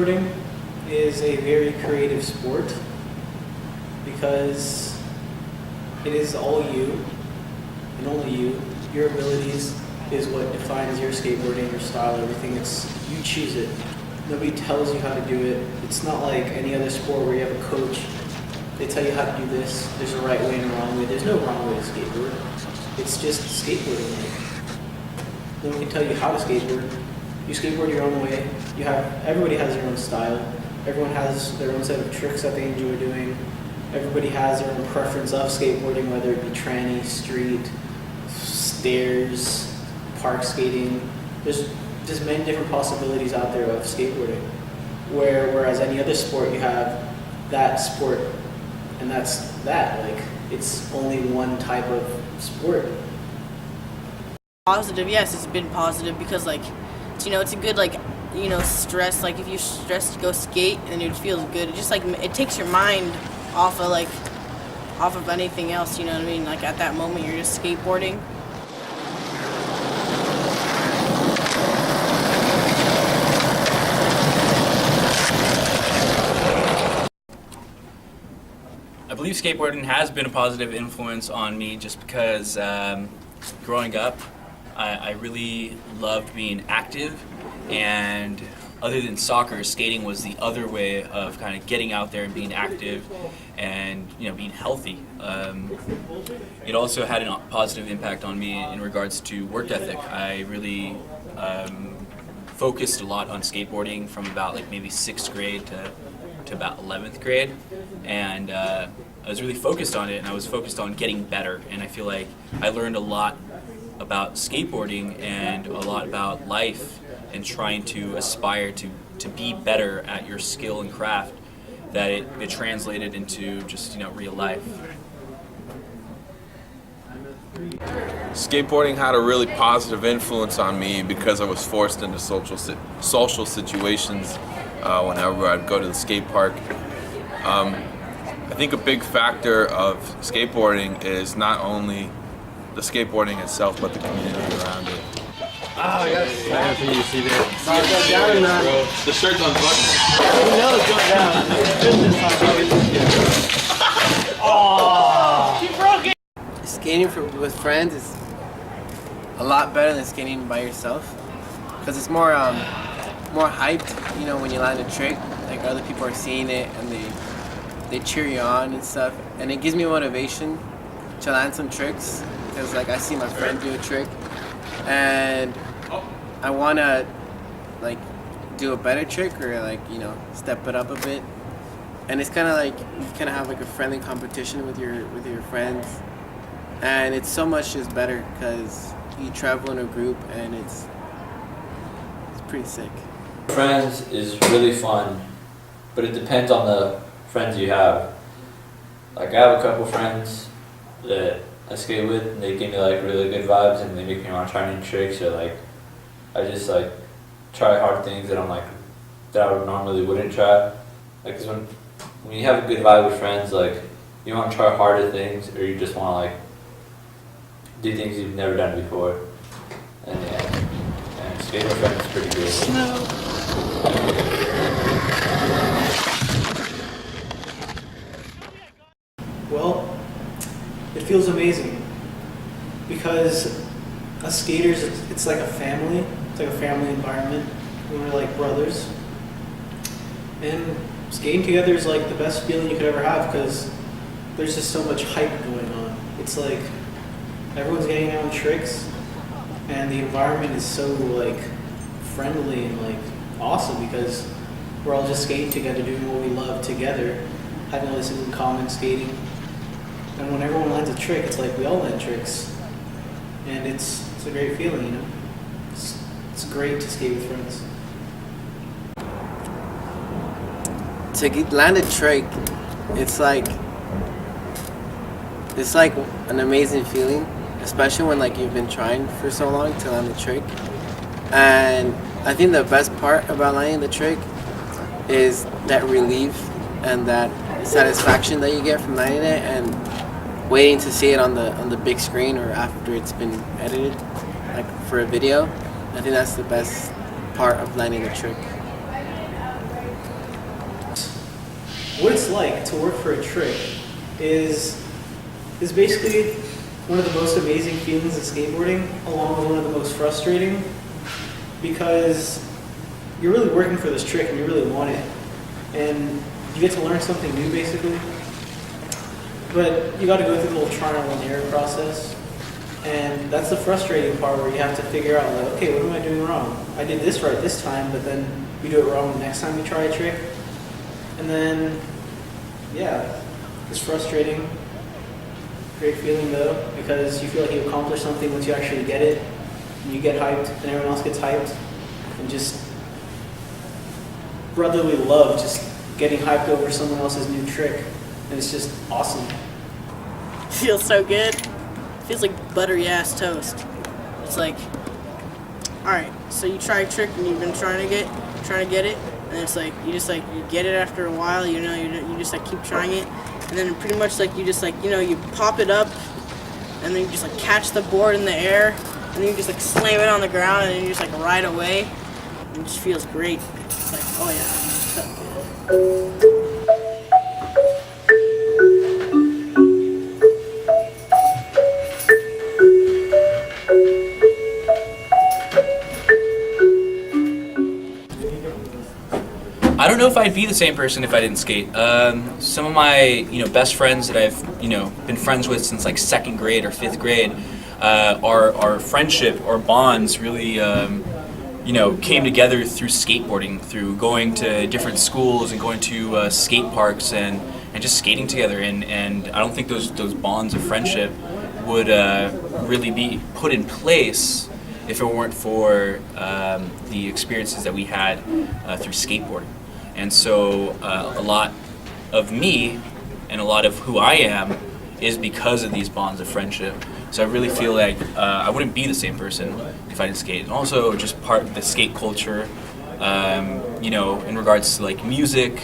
Skateboarding is a very creative sport because it is all you and only you. Your abilities is what defines your skateboarding, your style, everything. You choose it. Nobody tells you how to do it. It's not like any other sport where you have a coach. They tell you how to do this. There's a right way and a wrong way. There's no wrong way to skateboard. It's just skateboarding. No one can tell you how to skateboard. You skateboard your own way. Everybody has their own style. Everyone has their own set of tricks that they enjoy doing. Everybody has their own preference of skateboarding, whether it be tranny, street, stairs, park skating. There's just many different possibilities out there of skateboarding. Whereas any other sport, you have that sport, and that's that. Like, it's only one type of sport. Positive, yes, it's been positive because, like, it's a good, like, stress. Like, if you're stressed to go skate and it feels good, it just, like, it takes your mind off of anything else, you know what I mean? Like, at that moment, you're just skateboarding. I believe skateboarding has been a positive influence on me just because growing up, I really loved being active, and other than soccer, skating was the other way of kind of getting out there and being active and being healthy. It also had a positive impact on me in regards to work ethic. I really focused a lot on skateboarding from about like maybe 6th grade to about 11th grade, and I was really focused on it, and I was focused on getting better, and I feel like I learned a lot about skateboarding and a lot about life and trying to aspire to be better at your skill and craft, that it translated into just real life. Skateboarding had a really positive influence on me because I was forced into social situations whenever I'd go to the skate park. I think a big factor of skateboarding is not only the skateboarding itself, but the community around it. Oh, yes. I don't think you see that. No, go down, man. The shirt's unbuttoned. You know it's going down. Oh! She broke it! Skating with friends is a lot better than skating by yourself, because it's more hyped, when you land a trick. Like, other people are seeing it and they cheer you on and stuff, and it gives me motivation to land some tricks, because like I see my friend do a trick and I want to like do a better trick or like step it up a bit, and it's kind of like you kind of have like a friendly competition with your friends, and it's so much just better because you travel in a group and it's pretty sick. Friends is really fun, but it depends on the friends you have. Like, I have a couple friends that I skate with, and they give me like really good vibes, and they make me want to try new tricks, or like I just like try hard things that that I normally wouldn't try. Like, 'cause when you have a good vibe with friends, like you want to try harder things, or you just want to like do things you've never done before. And and skating with friends is pretty good. Well, it feels amazing because us skaters, it's like a family. It's like a family environment. We're like brothers. And skating together is like the best feeling you could ever have because there's just so much hype going on. It's like everyone's getting their own tricks, and the environment is so like friendly and like awesome because we're all just skating together, doing what we love together, having all this in common, skating. And when everyone lands a trick, it's like we all land tricks, and it's a great feeling, It's great to skate with friends. To land a trick, it's like an amazing feeling, especially when like you've been trying for so long to land the trick. And I think the best part about landing the trick is that relief and that satisfaction that you get from landing it and waiting to see it on the big screen or after it's been edited, like for a video. I think that's the best part of landing the trick. what it's like to work for a trick is basically one of the most amazing feelings of skateboarding, along with one of the most frustrating, because you're really working for this trick and you really want it, and you get to learn something new basically, but you got to go through the whole trial and error process, and that's the frustrating part where you have to figure out, like, okay, what am I doing wrong? I did this right this time, but then you do it wrong the next time you try a trick, and then, yeah, it's frustrating. Great feeling though, because you feel like you accomplished something once you actually get it, and you get hyped, and everyone else gets hyped, and just brotherly love, just getting hyped over someone else's new trick, and it's just awesome. Feels so good. Feels like buttery ass toast. It's like, all right, so you try a trick and you've been trying to get it, and it's like you get it after a while. You just like keep trying it, and then pretty much like you just like you pop it up, and then you just like catch the board in the air, and then you just like slam it on the ground, and then you just like ride away. And it just feels great. It's like, oh yeah, so good. I don't know if I'd be the same person if I didn't skate. Some of my best friends that I've been friends with since like 2nd grade or 5th grade, our friendship or bonds really came together through skateboarding, through going to different schools and going to skate parks and just skating together. And I don't think those bonds of friendship would really be put in place if it weren't for the experiences that we had through skateboarding. And so a lot of me and a lot of who I am is because of these bonds of friendship. So I really feel like I wouldn't be the same person if I didn't skate. And also just part of the skate culture, in regards to like music,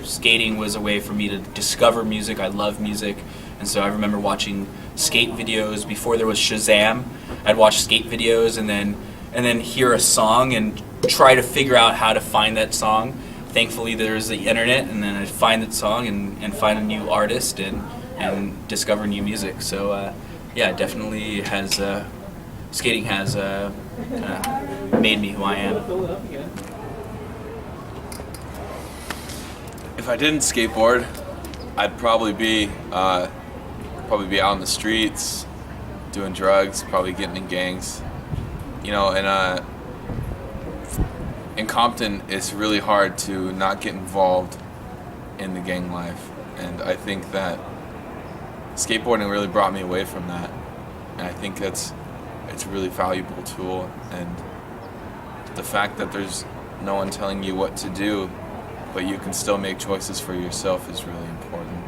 skating was a way for me to discover music. I love music. And so I remember watching skate videos before there was Shazam. I'd watch skate videos and then hear a song and try to figure out how to find that song. Thankfully there's the internet, and then I'd find that song and find a new artist and discover new music. So yeah, definitely has skating has made me who I am. If I didn't skateboard, I'd probably be out in the streets, doing drugs, probably getting in gangs. In Compton, it's really hard to not get involved in the gang life, and I think that skateboarding really brought me away from that. And I think it's a really valuable tool, and the fact that there's no one telling you what to do, but you can still make choices for yourself is really important.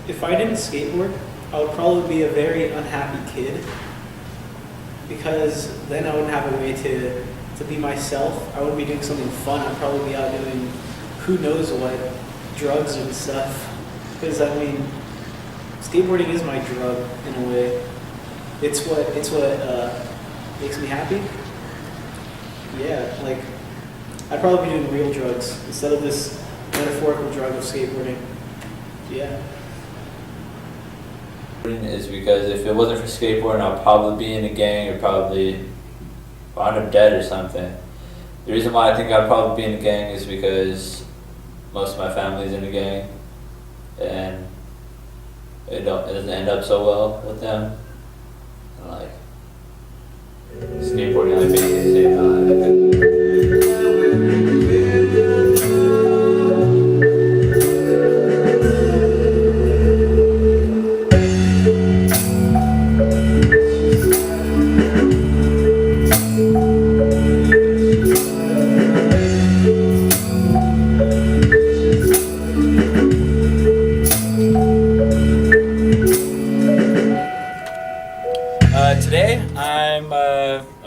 If I didn't skateboard, I would probably be a very unhappy kid, because then I wouldn't have a way to be myself. I wouldn't be doing something fun. I'd probably be out doing who knows what, drugs and stuff. Because skateboarding is my drug in a way. It's what makes me happy. Yeah, like I'd probably be doing real drugs instead of this metaphorical drug of skateboarding. Yeah. Is because if it wasn't for skateboarding, I'd probably be in a gang or probably wind up dead or something. The reason why I think I'd probably be in a gang is because most of my family's in a gang, and it doesn't end up so well with them. And like skateboarding only makes me save time. Today, I'm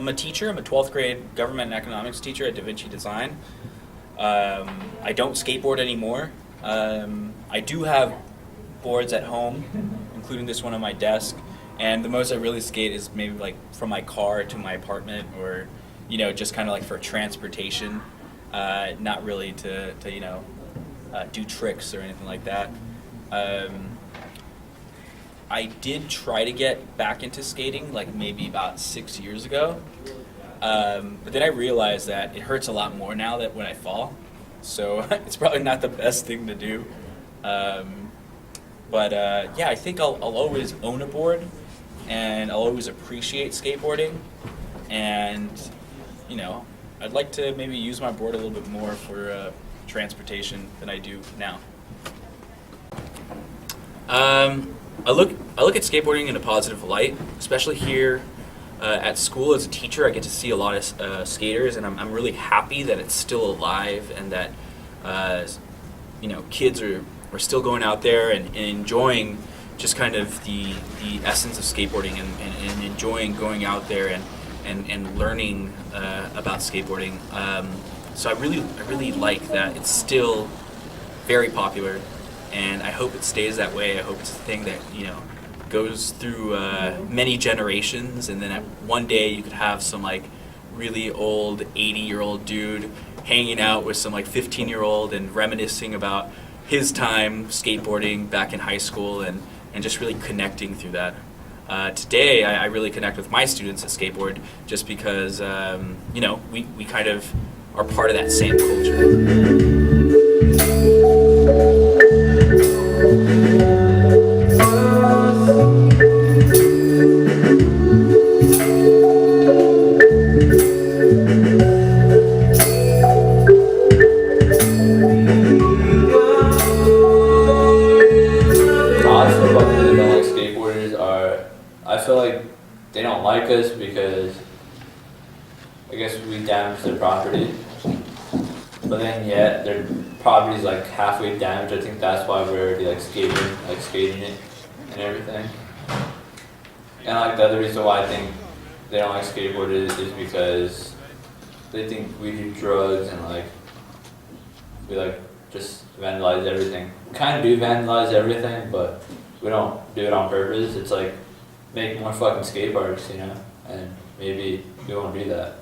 a teacher. I'm a 12th grade government and economics teacher at Da Vinci Design. I don't skateboard anymore. I do have boards at home, including this one on my desk. And the most I really skate is maybe like from my car to my apartment, or just kind of like for transportation. not really to you know, do tricks or anything like that. I did try to get back into skating like maybe about 6 years ago, but then I realized that it hurts a lot more now that when I fall, so it's probably not the best thing to do. But yeah, I think I'll always own a board, and I'll always appreciate skateboarding, and you know, I'd like to maybe use my board a little bit more for transportation than I do now. I look at skateboarding in a positive light, especially here at school as a teacher. I get to see a lot of skaters, and I'm really happy that it's still alive and that you know, kids are still going out there and enjoying just kind of the essence of skateboarding and enjoying going out there and learning about skateboarding. So I really like that it's still very popular, and I hope it stays that way. I hope it's a thing that, you know, goes through many generations, and then at one day you could have some like really old 80-year-old dude hanging out with some like 15-year-old and reminiscing about his time skateboarding back in high school and just really connecting through that. Today I really connect with my students at skateboard just because you know, we kind of are part of that same culture. I feel like they don't like us because I guess we damaged their property. But then yet their property's like halfway damaged. I think that's why we're already like skating it and everything. And like the other reason why I think they don't like skateboarders is because they think we do drugs and like we like just vandalize everything. We kind of do vandalize everything, but we don't do it on purpose. It's like make more fucking skate parks, you know, and maybe we won't do that.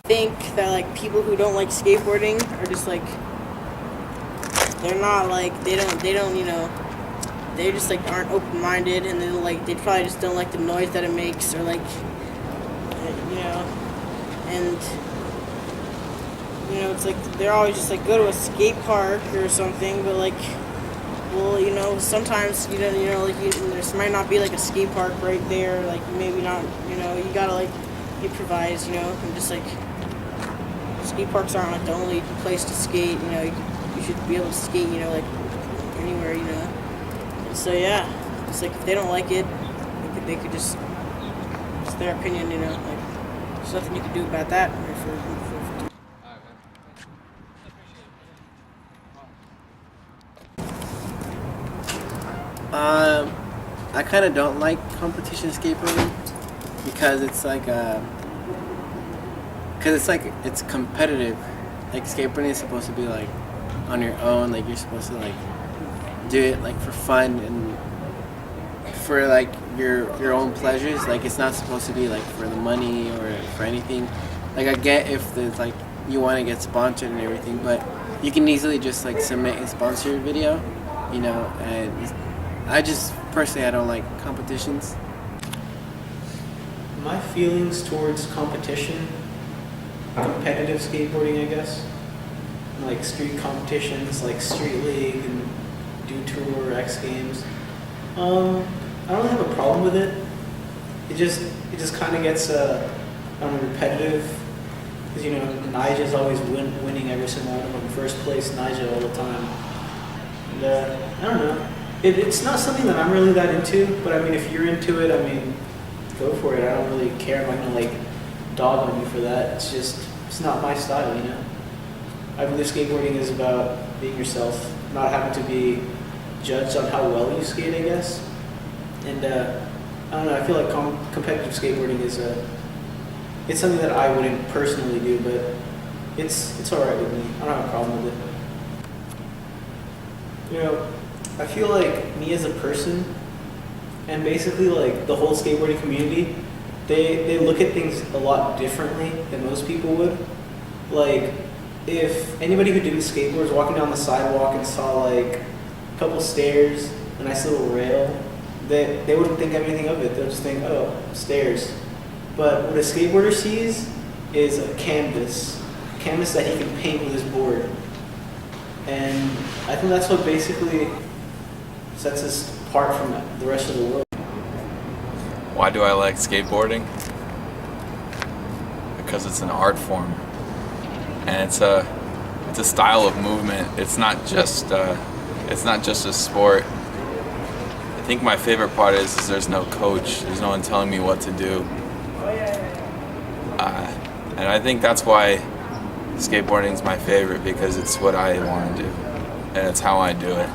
I think that like people who don't like skateboarding are just like, they're not like, they don't you know, they just like aren't open-minded, and they probably just don't like the noise that it makes, or like, you know, and you know, it's like they're always just like, go to a skate park or something, but like, well, you know, sometimes you know, like there might not be like a skate park right there, like maybe not, you know, you gotta like improvise, you know, and just like skate parks aren't like the only place to skate, you know, you should be able to skate, you know, like anywhere, you know. And so yeah, it's like if they don't like it, they could just, it's their opinion, you know, like there's nothing you can do about that. I kind of don't like competition skateboarding because it's like it's competitive. Like skateboarding is supposed to be like on your own, like you're supposed to like do it like for fun and for like your own pleasures. Like it's not supposed to be like for the money or for anything. Like I get if there's like you want to get sponsored and everything, but you can easily just like submit a sponsored video, you know. And I just personally, I don't like competitions. My feelings towards competition, competitive skateboarding, I guess, like street competitions, like Street League and Do Tour, X Games. I don't really have a problem with it. It just kind of gets repetitive, because you know Nigel's always winning every single one of them. First place Nigel all the time. And I don't know. It's not something that I'm really that into, but I mean, if you're into it, I mean, go for it. I don't really care. I'm not gonna like dog on you for that. It's not my style, you know. I believe skateboarding is about being yourself, not having to be judged on how well you skate, I guess. And I don't know. I feel like competitive skateboarding is it's something that I wouldn't personally do, but it's all right with me. I don't have a problem with it. You know, I feel like me as a person, and basically like the whole skateboarding community, they look at things a lot differently than most people would. Like, if anybody who didn't skateboard was walking down the sidewalk and saw like a couple stairs, a nice little rail, they wouldn't think anything of it. They'll just think, oh, stairs. But what a skateboarder sees is a canvas that he can paint with his board. And I think that's what basically sets us apart from the rest of the world. Why do I like skateboarding? Because it's an art form, and it's a style of movement. It's not just a sport. I think my favorite part is there's no coach. There's no one telling me what to do, and I think that's why skateboarding is my favorite, because it's what I want to do, and it's how I do it.